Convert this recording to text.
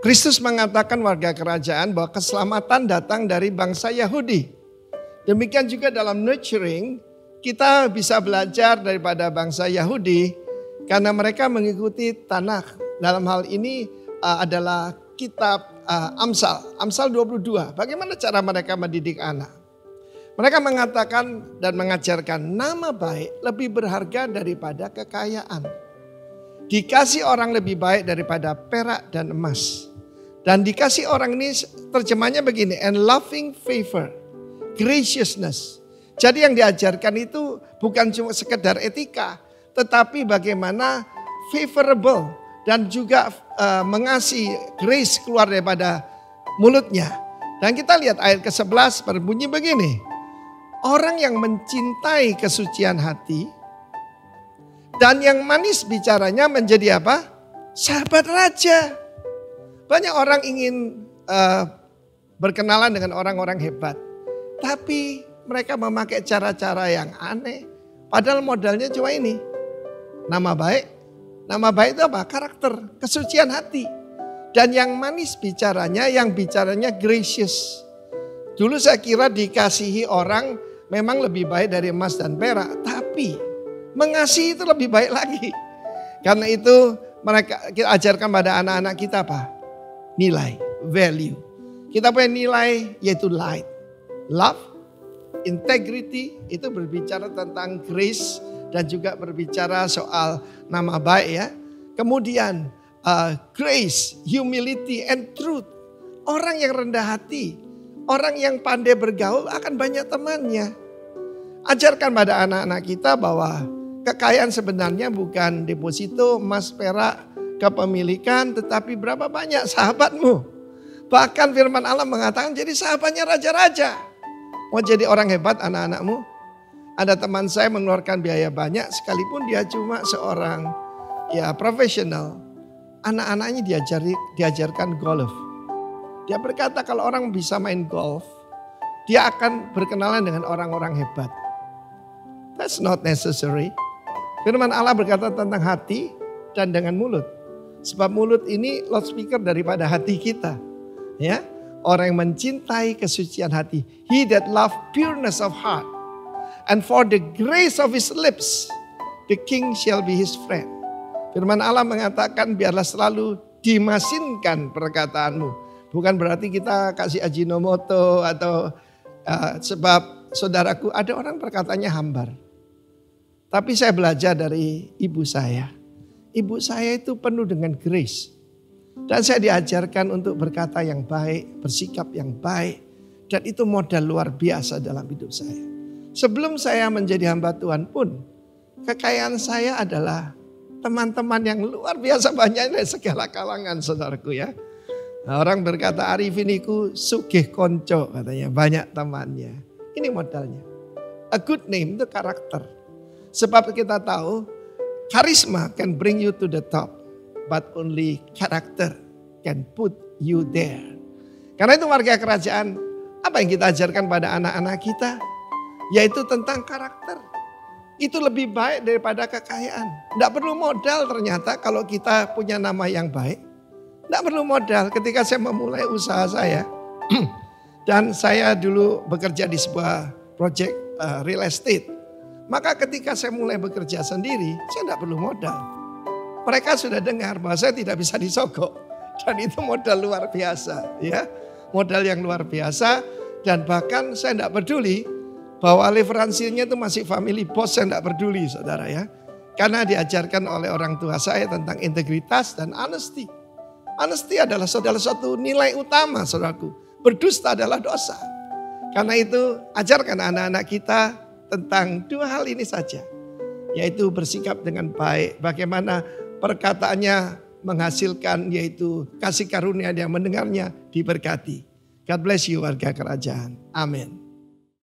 Kristus mengatakan warga kerajaan bahwa keselamatan datang dari bangsa Yahudi. Demikian juga dalam nurturing, kita bisa belajar daripada bangsa Yahudi karena mereka mengikuti Tanakh. Dalam hal ini adalah kitab Amsal 22. Bagaimana cara mereka mendidik anak? Mereka mengatakan dan mengajarkan nama baik lebih berharga daripada kekayaan. Dikasih orang lebih baik daripada perak dan emas. Dan dikasih orang ini terjemahnya begini, and loving favor, graciousness. Jadi yang diajarkan itu bukan cuma sekedar etika, tetapi bagaimana favorable dan juga mengasihi grace keluar daripada mulutnya. Dan kita lihat ayat ke-11 berbunyi begini. Orang yang mencintai kesucian hati dan yang manis bicaranya menjadi apa? Sahabat raja. Banyak orang ingin berkenalan dengan orang-orang hebat. Tapi mereka memakai cara-cara yang aneh. Padahal modalnya cuma ini. Nama baik. Nama baik itu apa? Karakter, kesucian hati. Dan yang manis bicaranya, yang bicaranya gracious. Dulu saya kira dikasihi orang memang lebih baik dari emas dan perak. Tapi mengasihi itu lebih baik lagi. Karena itu kita ajarkan pada anak-anak kita apa? Nilai, value. Kita punya nilai yaitu light, love, integrity, itu berbicara tentang grace dan juga berbicara soal nama baik ya. Kemudian grace, humility and truth. Orang yang rendah hati, orang yang pandai bergaul akan banyak temannya. Ajarkan pada anak-anak kita bahwa kekayaan sebenarnya bukan deposito emas perak, kepemilikan, tetapi berapa banyak sahabatmu. Bahkan firman Allah mengatakan jadi sahabatnya raja-raja. Mau jadi orang hebat anak-anakmu? Ada teman saya mengeluarkan biaya banyak sekalipun dia cuma seorang profesional. Anak-anaknya diajarkan golf. Dia berkata kalau orang bisa main golf, dia akan berkenalan dengan orang-orang hebat. That's not necessary. Firman Allah berkata tentang hati dan dengan mulut. Sebab mulut ini loudspeaker daripada hati kita. Ya, orang yang mencintai kesucian hati. He that love pureness of heart. And for the grace of his lips, the king shall be his friend. Firman Allah mengatakan biarlah selalu dimasinkan perkataanmu. Bukan berarti kita kasih ajinomoto atau sebab saudaraku ada orang perkataannya hambar. Tapi saya belajar dari ibu saya. Ibu saya itu penuh dengan grace. Dan saya diajarkan untuk berkata yang baik, bersikap yang baik. Dan itu modal luar biasa dalam hidup saya. Sebelum saya menjadi hamba Tuhan pun, kekayaan saya adalah teman-teman yang luar biasa banyak dari segala kalangan saudaraku ya. Nah, orang berkata Arifin iku sugih konco katanya, banyak temannya. Ini modalnya. A good name itu karakter. Sebab kita tahu charisma can bring you to the top, but only character can put you there. Karena itu warga kerajaan, apa yang kita ajarkan pada anak-anak kita? Yaitu tentang karakter. Itu lebih baik daripada kekayaan. Tidak perlu modal ternyata kalau kita punya nama yang baik. Tidak perlu modal ketika saya memulai usaha saya. Dan saya dulu bekerja di sebuah project real estate. Maka ketika saya mulai bekerja sendiri, saya tidak perlu modal. Mereka sudah dengar bahwa saya tidak bisa disogok. Dan itu modal luar biasa. Ya, modal yang luar biasa. Dan bahkan saya tidak peduli bahwa leveransinya itu masih family boss. Saya tidak peduli saudara ya. Karena diajarkan oleh orang tua saya tentang integritas dan honesty. Honesty adalah salah satu nilai utama saudaraku. Berdusta adalah dosa. Karena itu ajarkan anak-anak kita tentang dua hal ini saja. Yaitu bersikap dengan baik. Bagaimana perkataannya menghasilkan yaitu kasih karunia yang mendengarnya diberkati. God bless you warga kerajaan. Amin.